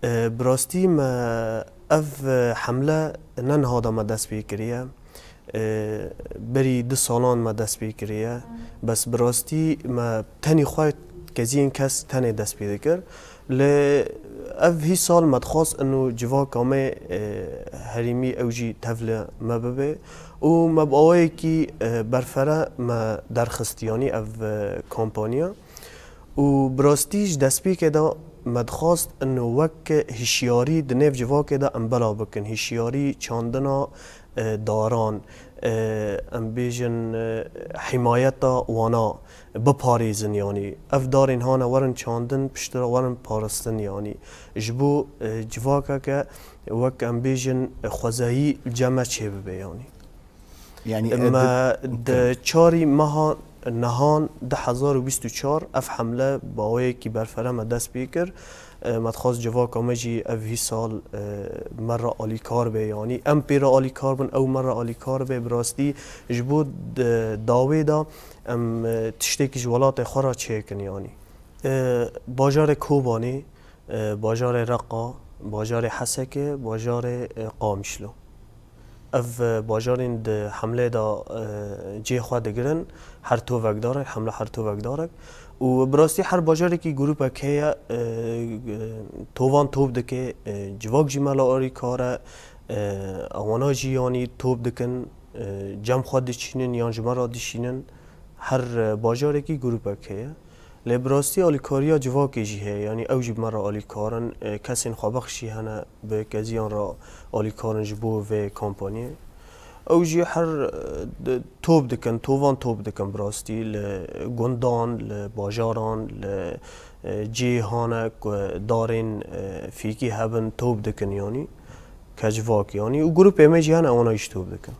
براستی ما اف حمله ننهادا ما دست بی کریه بری 2 سالان ما دست بی کریه بس براستی ما تنی خواهد کزین کس تنی دست بی دکر ل اف هی سال ما تخواست انو جوا کامه هریمی اوجی تفل ما ببه و ما بآوه کی برفره ما درخستیانی اف کامپانیا و براستیش دست بی که دا مدخواست انه وک هشیاری دنیو جوا که دا امبلا بکن هشیاری چاندنا داران ام بیجن حمایتا وانا بپاریزن یعنی اف دارین هانا ورن چاندن پشتر ورن پارستن یعنی جبو جوا که وک ام بیجن خوزایی جمع چه ببه یعنی اما ده چاری ماه نهان 2024 اف حمله باوی کی برفره ما دست بیکر متخواست جوا کامجی اف هی سال مره آلی کار به یعنی ام پیرا آلی کار بن او مره آلی کار به براستی جبود داوی دا ام تشتیکش ولات خورا چه کن یعنی باجار کوبانی باجار رقا باجار حسکه باجار قامشلو اف باجارین ده حمله دا جی خوا دگرن هر تو وک داره حمله هر تو وک داره و براستی هر باجاری که گروپ که تووان توب دکه جواک جمال آری کاره اوانا جیانی توب دکن جمع خوا دشینن یا جمع را دشینن هر باجاری که گروپ که لبراستی آلیکاریا جواکی جیه یعنی اوجب مرا آلیکارن کسی خوابخشی هنه به کزیان را آلیکارن جبو و کامپانی اوجی هر توب دکن تووان توب دکن براستی لگندان لباجاران لجیهانه دارین فیکی هبن توب دکن یعنی کجواک یعنی و گروپ امیجی هنه اونا ایش توب دکن